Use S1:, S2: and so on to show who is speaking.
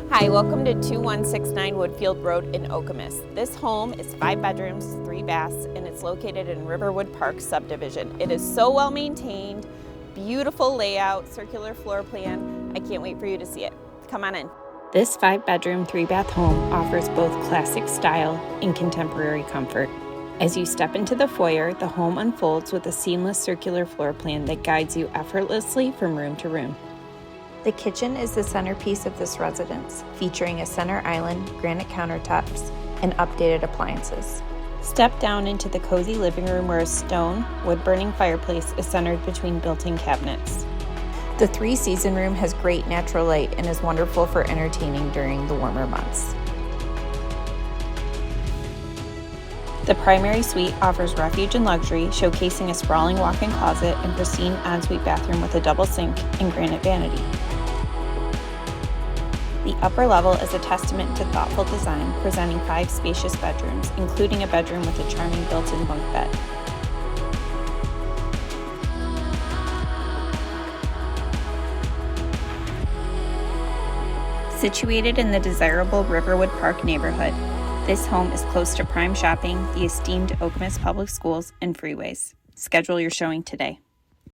S1: Hi, welcome to 2169 Woodfield Road in Okemos. This home is 5 bedrooms, 3 baths, and it's located in Riverwood Park subdivision. It is so well maintained, beautiful layout, circular floor plan. I can't wait for you to see it. Come on in. This 5-bedroom, 3-bath home offers both classic style and contemporary comfort. As you step into the foyer, the home unfolds with a seamless circular floor plan that guides you effortlessly from room to room. The kitchen is the centerpiece of this residence, featuring a center island, granite countertops, and updated appliances. Step down into the cozy living room where a stone, wood-burning fireplace is centered between built-in cabinets. The 3-season room has great natural light and is wonderful for entertaining during the warmer months. The primary suite offers refuge and luxury, showcasing a sprawling walk-in closet and pristine ensuite bathroom with a double sink and granite vanity. The upper level is a testament to thoughtful design, presenting 5 spacious bedrooms, including a bedroom with a charming built-in bunk bed. Situated in the desirable Riverwood Park neighborhood, this home is close to prime shopping, the esteemed Okemos Public Schools, and freeways. Schedule your showing today.